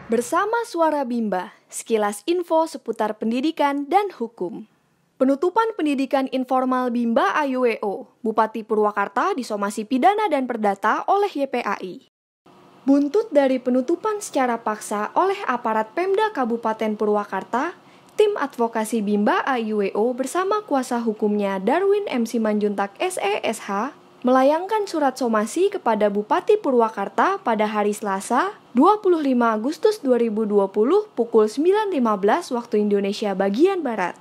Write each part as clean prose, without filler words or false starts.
Bersama Suara Bimba, sekilas info seputar pendidikan dan hukum. Penutupan pendidikan informal Bimba AYWO, Bupati Purwakarta disomasi pidana dan perdata oleh YPAI. Buntut dari penutupan secara paksa oleh aparat Pemda Kabupaten Purwakarta, tim advokasi Bimba AYWO bersama kuasa hukumnya Darwin M. Simanjuntak SESH melayangkan surat somasi kepada Bupati Purwakarta pada hari Selasa, 25 Agustus 2020 pukul 9.15 waktu Indonesia bagian Barat.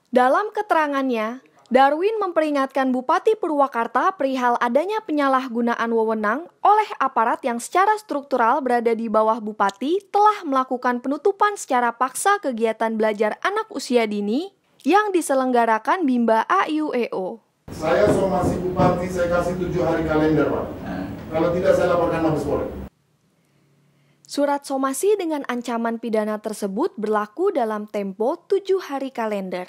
Dalam keterangannya, Darwin memperingatkan Bupati Purwakarta perihal adanya penyalahgunaan wewenang oleh aparat yang secara struktural berada di bawah Bupati telah melakukan penutupan secara paksa kegiatan belajar anak usia dini yang diselenggarakan Bimba AYWO. Saya somasi Bupati, saya kasih 7 hari kalender, Pak. Kalau tidak, saya laporkan Mabes Polri. Surat somasi dengan ancaman pidana tersebut berlaku dalam tempo 7 hari kalender.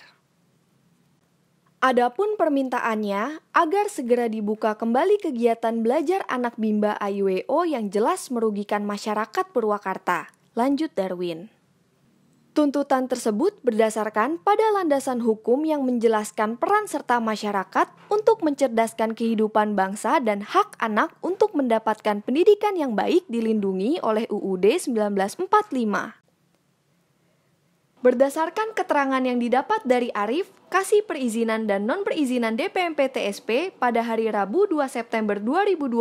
Adapun permintaannya agar segera dibuka kembali kegiatan belajar anak Bimba AYWO yang jelas merugikan masyarakat Purwakarta. Lanjut Darwin. Tuntutan tersebut berdasarkan pada landasan hukum yang menjelaskan peran serta masyarakat untuk mencerdaskan kehidupan bangsa dan hak anak untuk mendapatkan pendidikan yang baik dilindungi oleh UUD 1945. Berdasarkan keterangan yang didapat dari Arif, Kasih Perizinan dan Non-Perizinan DPMP TSP pada hari Rabu 2 September 2020,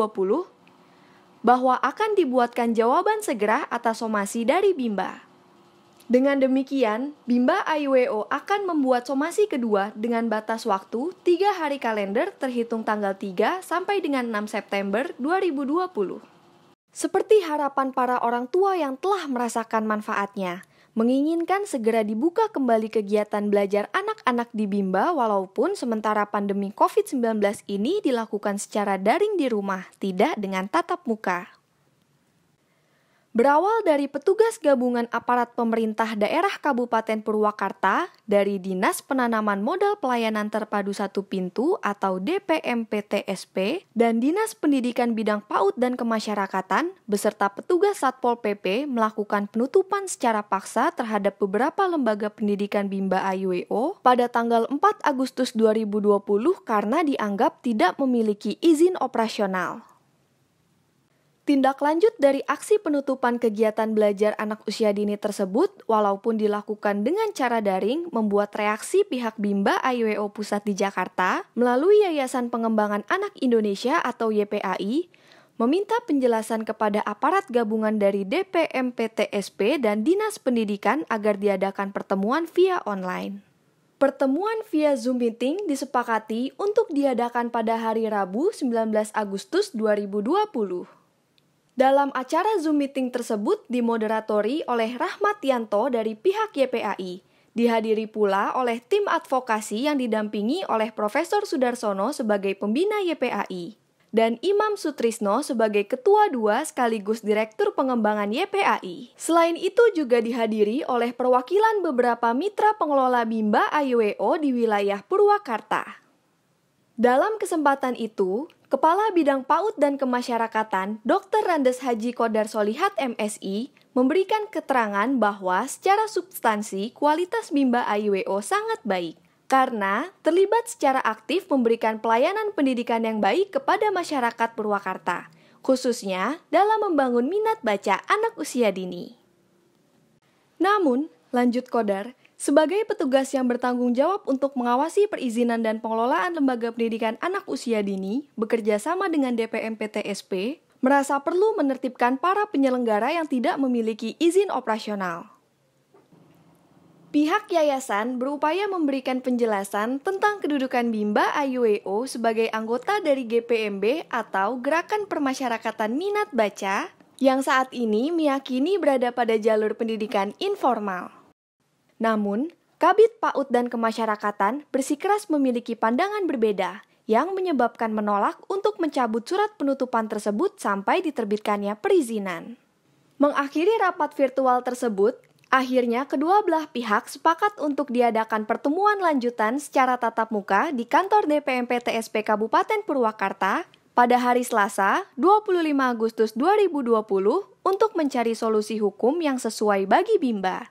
bahwa akan dibuatkan jawaban segera atas somasi dari Bimba. Dengan demikian, Bimba AYWO akan membuat somasi kedua dengan batas waktu 3 hari kalender terhitung tanggal 3 sampai dengan 6 September 2020. Seperti harapan para orang tua yang telah merasakan manfaatnya, menginginkan segera dibuka kembali kegiatan belajar anak-anak di Bimba walaupun sementara pandemi COVID-19 ini dilakukan secara daring di rumah, tidak dengan tatap muka. Berawal dari petugas gabungan aparat pemerintah daerah Kabupaten Purwakarta dari Dinas Penanaman Modal Pelayanan Terpadu Satu Pintu atau DPMPTSP dan Dinas Pendidikan Bidang PAUD dan Kemasyarakatan beserta petugas Satpol PP melakukan penutupan secara paksa terhadap beberapa lembaga pendidikan Bimba AYWO pada tanggal 4 Agustus 2020 karena dianggap tidak memiliki izin operasional. Tindak lanjut dari aksi penutupan kegiatan belajar anak usia dini tersebut, walaupun dilakukan dengan cara daring, membuat reaksi pihak Bimba AYWO Pusat di Jakarta melalui Yayasan Pengembangan Anak Indonesia atau YPAI, meminta penjelasan kepada aparat gabungan dari DPMPTSP dan Dinas Pendidikan agar diadakan pertemuan via online. Pertemuan via Zoom Meeting disepakati untuk diadakan pada hari Rabu 19 Agustus 2020. Dalam acara Zoom Meeting tersebut dimoderatori oleh Rahmat Yanto dari pihak YPAI, dihadiri pula oleh tim advokasi yang didampingi oleh Profesor Sudarsono sebagai pembina YPAI, dan Imam Sutrisno sebagai Ketua 2 sekaligus Direktur Pengembangan YPAI. Selain itu juga dihadiri oleh perwakilan beberapa mitra pengelola Bimba AYWO di wilayah Purwakarta. Dalam kesempatan itu, Kepala Bidang PAUD dan Kemasyarakatan Dr. Randes Haji Kodar Solihat MSI memberikan keterangan bahwa secara substansi kualitas Bimba AYWO sangat baik karena terlibat secara aktif memberikan pelayanan pendidikan yang baik kepada masyarakat Purwakarta, khususnya dalam membangun minat baca anak usia dini. Namun, lanjut Kodar, sebagai petugas yang bertanggung jawab untuk mengawasi perizinan dan pengelolaan lembaga pendidikan anak usia dini, bekerja sama dengan DPMPTSP, merasa perlu menertibkan para penyelenggara yang tidak memiliki izin operasional. Pihak yayasan berupaya memberikan penjelasan tentang kedudukan Bimba AYWO sebagai anggota dari GPMB atau Gerakan Permasyarakatan Minat Baca, yang saat ini meyakini berada pada jalur pendidikan informal. Namun, Kabid PAUD dan Kemasyarakatan bersikeras memiliki pandangan berbeda yang menyebabkan menolak untuk mencabut surat penutupan tersebut sampai diterbitkannya perizinan. Mengakhiri rapat virtual tersebut, akhirnya kedua belah pihak sepakat untuk diadakan pertemuan lanjutan secara tatap muka di kantor DPMPTSP Kabupaten Purwakarta pada hari Selasa, 25 Agustus 2020 untuk mencari solusi hukum yang sesuai bagi Bimba.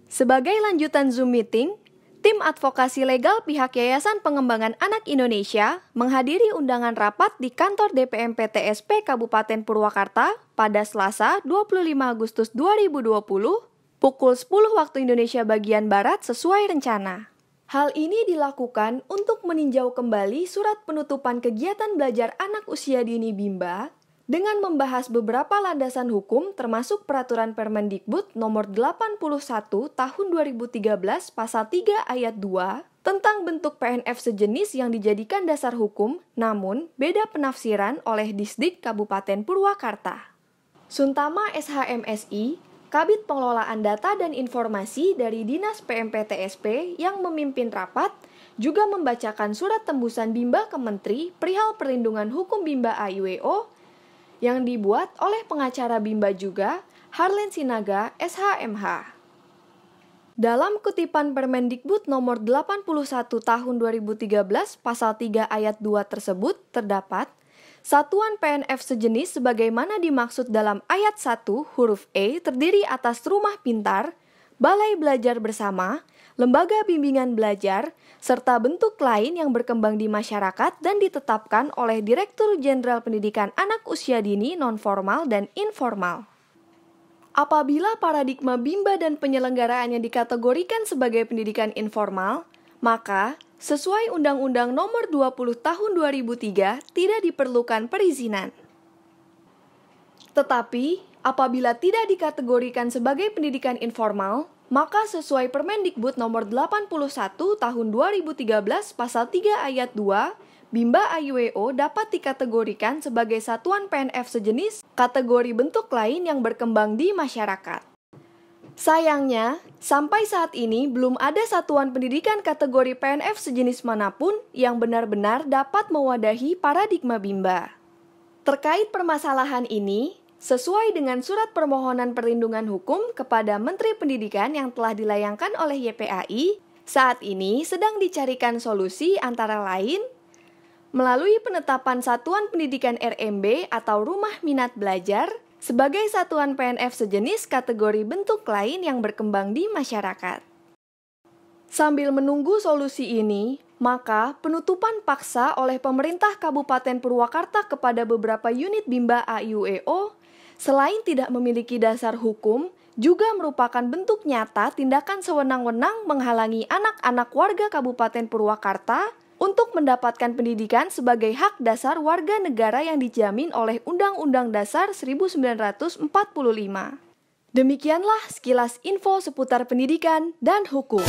Sebagai lanjutan Zoom meeting, tim advokasi legal pihak Yayasan Pengembangan Anak Indonesia menghadiri undangan rapat di kantor DPM PTSP Kabupaten Purwakarta pada Selasa 25 Agustus 2020 pukul 10 waktu Indonesia bagian Barat sesuai rencana. Hal ini dilakukan untuk meninjau kembali surat penutupan kegiatan belajar anak usia dini Bimba dengan membahas beberapa landasan hukum termasuk Peraturan Permendikbud Nomor 81 Tahun 2013 Pasal 3 Ayat 2 tentang bentuk PNF sejenis yang dijadikan dasar hukum, namun beda penafsiran oleh Disdik Kabupaten Purwakarta. Suntama SHMSI, Kabid Pengelolaan Data dan Informasi dari Dinas PMPTSP yang memimpin rapat juga membacakan surat tembusan Bimba ke Menteri perihal perlindungan hukum Bimba AIWO yang dibuat oleh pengacara Bimba juga, Harlen Sinaga, SHMH. Dalam kutipan Permendikbud Nomor 81 Tahun 2013 Pasal 3 Ayat 2 tersebut terdapat satuan PNF sejenis sebagaimana dimaksud dalam ayat 1 huruf E terdiri atas rumah pintar, balai belajar bersama, lembaga bimbingan belajar, serta bentuk lain yang berkembang di masyarakat dan ditetapkan oleh Direktur Jenderal Pendidikan Anak Usia Dini Non-Formal dan Informal. Apabila paradigma Bimba dan penyelenggaraannya dikategorikan sebagai pendidikan informal, maka sesuai Undang-Undang Nomor 20 Tahun 2003 tidak diperlukan perizinan. Tetapi, apabila tidak dikategorikan sebagai pendidikan informal, maka sesuai Permendikbud Nomor 81 Tahun 2013 Pasal 3 Ayat 2, Bimba AIWO dapat dikategorikan sebagai satuan PNF sejenis kategori bentuk lain yang berkembang di masyarakat. Sayangnya, sampai saat ini belum ada satuan pendidikan kategori PNF sejenis manapun yang benar-benar dapat mewadahi paradigma Bimba. Terkait permasalahan ini, sesuai dengan surat permohonan perlindungan hukum kepada Menteri Pendidikan yang telah dilayangkan oleh YPAI, saat ini sedang dicarikan solusi antara lain melalui penetapan Satuan Pendidikan RMB atau Rumah Minat Belajar sebagai satuan PNF sejenis kategori bentuk lain yang berkembang di masyarakat. Sambil menunggu solusi ini, maka penutupan paksa oleh pemerintah Kabupaten Purwakarta kepada beberapa unit Bimba AIWO selain tidak memiliki dasar hukum, juga merupakan bentuk nyata tindakan sewenang-wenang menghalangi anak-anak warga Kabupaten Purwakarta untuk mendapatkan pendidikan sebagai hak dasar warga negara yang dijamin oleh Undang-Undang Dasar 1945. Demikianlah sekilas info seputar pendidikan dan hukum.